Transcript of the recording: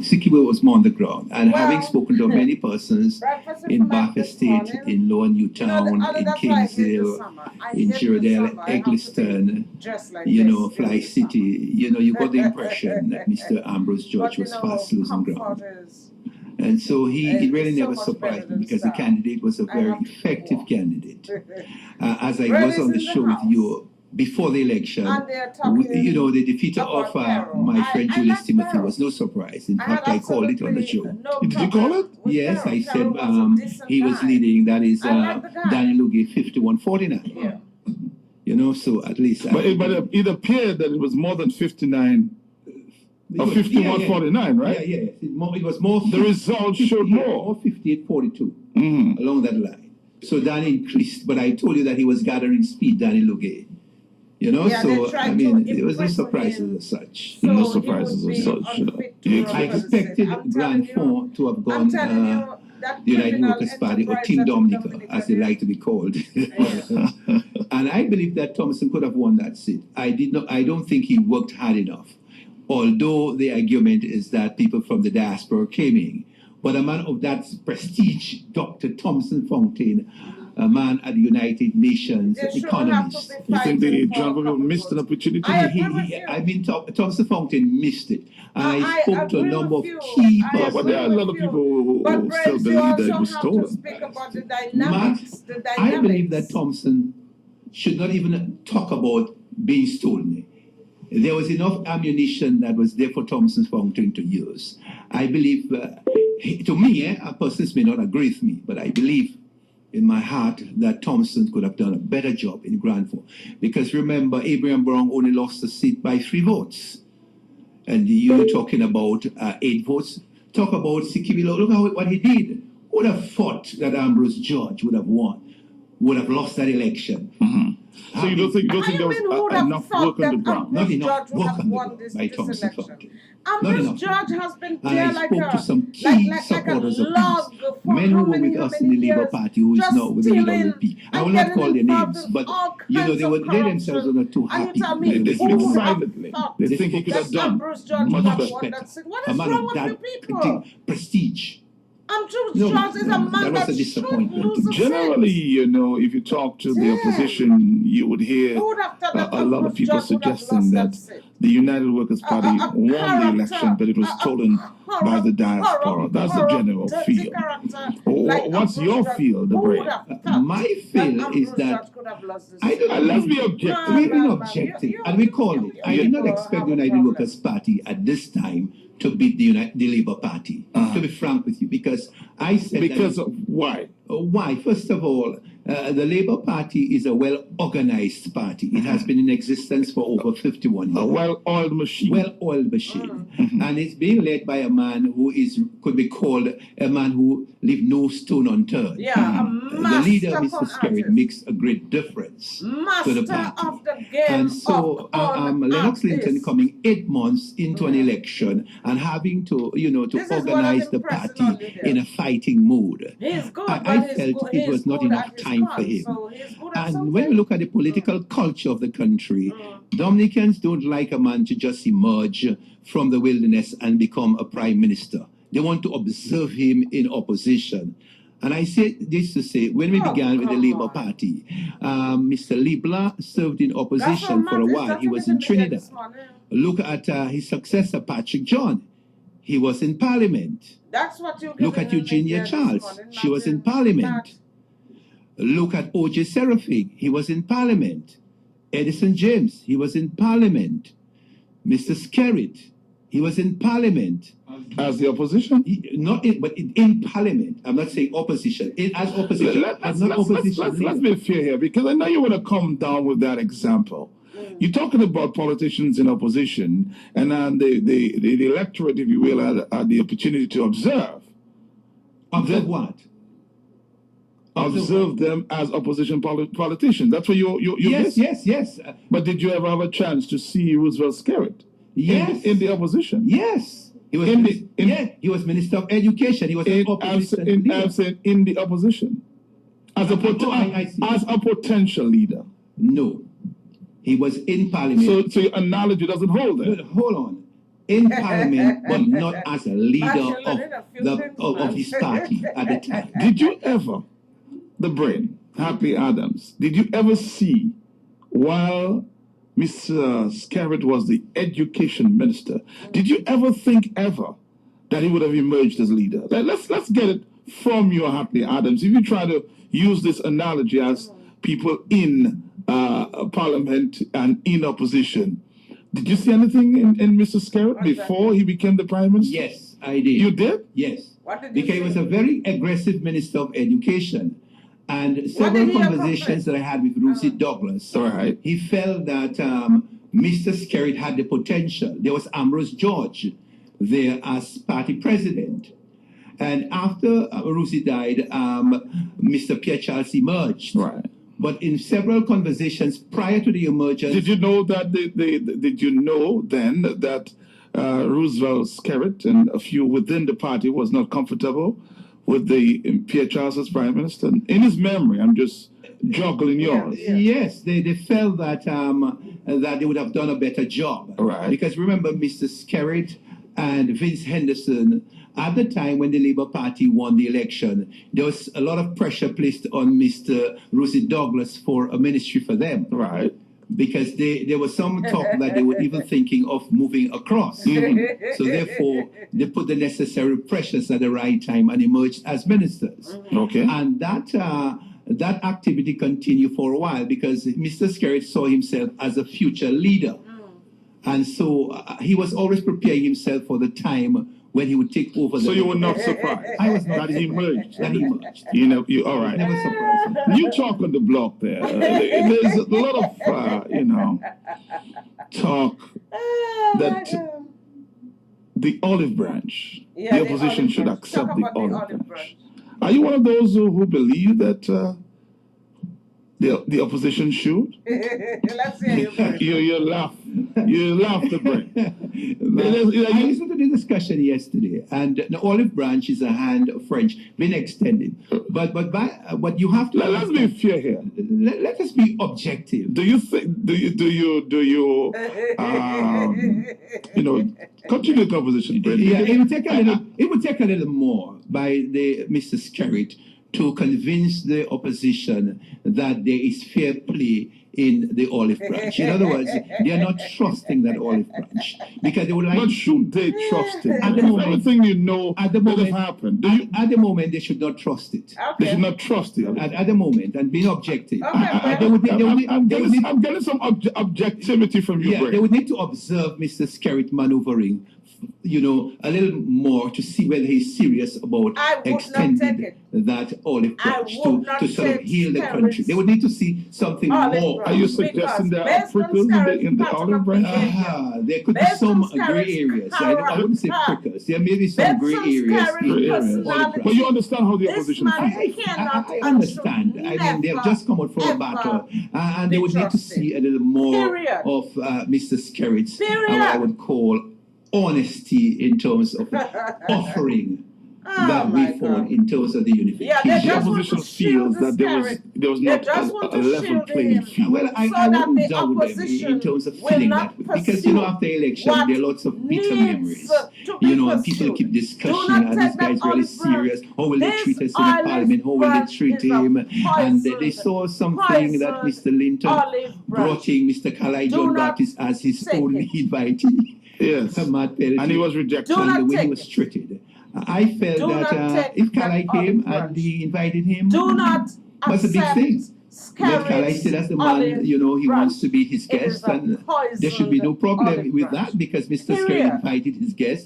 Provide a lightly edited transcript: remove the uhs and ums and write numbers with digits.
Sikiwe was more on the ground, and having spoken to many persons in Bath Estate, in Lower Newtown, in Kingsdale, in Girardale, Eggleston, Fly City, you got the impression that Mr. Ambrose George was fast losing ground. And so it really never surprised me because the candidate was a very effective candidate. As I was on the show with you before the election, the defeat of my friend Julius Timothy was no surprise. In fact, I called it on the show. Did you call it? Yes, I said he was leading, that is Daniel Luge 51-49. So at least. But it appeared that it was more than 59. Or 51-49, right? Yeah. It was more. The results showed more. 58-42 along that line. So Danny increased, but I told you that he was gathering speed, Danny Luge. There was no surprises as such. So no surprises as such. I expected Grand Fond to have gone the United Workers' Party, or Team Dominica, as they like to be called. And I believe that Thompson could have won that seat. I don't think he worked hard enough. Although the argument is that people from the diaspora came in. But a man of that prestige, Dr. Thompson Fontaine, a man at the United Nations Economist. You think the gentleman missed an opportunity? Thompson Fontaine missed it. And I spoke to a number of key persons. But there are a lot of people who still believe that it was stolen. Matt, I believe that Thompson should not even talk about being stolen. There was enough ammunition that was there for Thompson Fontaine to use. I believe, to me, a person may not agree with me, but I believe in my heart that Thompson could have done a better job in Grand Fond. Because remember, Abraham Brown only lost the seat by 3 votes. And you're talking about 8 votes. Talk about Sikiwe. Look at what he did. Who would have thought that Ambrose George would have won, would have lost that election? So you don't think there was enough work on the ground? Not enough work on the ground by Thompson Fontaine. Ambrose George has been there and I spoke to some key supporters of peace, men who were with us in the Labour Party, who is now with the LWP. I will not call their names, but they themselves are not too happy. They speak silently. They think he could have done much better. A man of that prestige. George is a man that should lose a Generally, if you talk to the opposition, you would hear a lot of people suggesting that the United Workers' Party won the election, but it was stolen by the diaspora. That's the general feel. What's your feel, Debray? My feel is that let's be objective. We've been objective, and we call it. I did not expect the United Workers' Party at this time to beat the Labour Party, to be frank with you, because I said because of why? Why? First of all, the Labour Party is a well-organized party. It has been in existence for over 51 years. A well-oiled machine. Well-oiled machine. And it's being led by a man who could be called a man who leave no stone unturned. The leader, Mr. Skerrit, makes a great difference to the party. And so Lennox Linton coming 8 months into an election and having to, to organize the party in a fighting mood. I felt it was not enough time for him. And when we look at the political culture of the country, Dominicans don't like a man to just emerge from the wilderness and become a prime minister. They want to observe him in opposition. And I say this to say, when we began with the Labour Party, Mr. Leblanc served in opposition for a while. He was in Trinidad. Look at his successor, Patrick John. He was in Parliament. Look at Eugenia Charles. She was in Parliament. Look at O.J. Serafig. He was in Parliament. Edison James. He was in Parliament. Mr. Skerrit. He was in Parliament. As the opposition? But in Parliament. I'm not saying opposition. As opposition. Let's be fair here, because I know you want to come down with that example. You're talking about politicians in opposition, and then the electorate, if you will, had the opportunity to observe. Observe what? Observe them as opposition politicians. That's what you're yes. But did you ever have a chance to see Roosevelt Skerrit? Yes. In the opposition? Yes. He was he was Minister of Education. He was in the opposition. As a potential leader. No. He was in Parliament. So your analogy doesn't hold then? Hold on. in Parliament, but not as a leader of his party at the time. Did you ever, the brain, Happy Adams, did you ever see, while Mr. Skerritt was the education minister, did you ever think that he would have emerged as leader? Let's get it from your Happy Adams. If you try to use this analogy as people in Parliament and in opposition, did you see anything in Mr. Skerritt before he became the Prime Minister? Yes, I did. You did? Yes. What did you because he was a very aggressive Minister of Education. And several conversations that I had with Lucy Douglas, right, he felt that Mr. Skerritt had the potential. There was Ambrose George there as party president. And after Lucy died, Mr. Pierre Charles emerged. Right. But in several conversations prior to the emergence... Did you know that did you know then that Roosevelt Skerritt and a few within the party was not comfortable with the Pierre Charles as Prime Minister? In his memory, I'm just juggling yours. Yes, they felt that that they would have done a better job. Right. Because remember, Mr. Skerritt and Vince Henderson, at the time when the Labour Party won the election, there was a lot of pressure placed on Mr. Lucy Douglas for a ministry for them. Right. Because there was some talk that they were even thinking of moving across. So therefore, they put the necessary pressures at the right time and emerged as ministers. Okay. And that activity continued for a while because Mr. Skerritt saw himself as a future leader. And so he was always preparing himself for the time when he would take over. So you were not surprised? I was not that he emerged. That he emerged. All right. Never surprised. You talk on the block there. There's a lot of, talk that the olive branch, the opposition should accept the olive branch. Are you one of those who believe that the opposition should? Let's hear you. You laugh. You laugh the brain. I listened to the discussion yesterday, and the olive branch is a hand of French being extended. But you have to. Let's be fair here. Let us be objective. Do you think? Do you? Continue the conversation, Brent. Yeah, it would take a little more by Mr. Skerritt to convince the opposition that there is fair play in the olive branch. In other words, they are not trusting that olive branch because they would like. But should they trust it? At the moment, everything you know at the moment, have happened. At the moment, they should not trust it. Okay. They should not trust it. At the moment, and being objective. Okay, I'm getting some objectivity from you. Yeah, they would need to observe Mr. Skerritt maneuvering, a little more to see whether he's serious about extending that olive branch to sort of heal the country. They would need to see something more. Are you suggesting there are prickles in the olive branch? There could be some gray areas. I wouldn't say prickles. There may be some gray areas. But you understand how the opposition feels. I understand. I mean, they've just come out from a battle, and they would need to see a little more of Mr. Skerritt's, what I would call honesty in terms of offering that way forward in terms of the unification. The opposition feels that there was not a level playing field. Well, I wouldn't doubt them in terms of feeling that way. Because, after election, there are lots of bitter memories. And people keep discussing, are these guys really serious? How will they treat us in the parliament? How will they treat him? And they saw something that Mr. Linton brought in Mr. Kalai John Baptist as his only invitee. Yes, and he was rejected. And the way he was treated. I felt that if Kalai came and he invited him, was a big thing. Let Kalai say that's the man, he wants to be his guest, and there should be no problem with that because Mr. Skerritt invited his guest.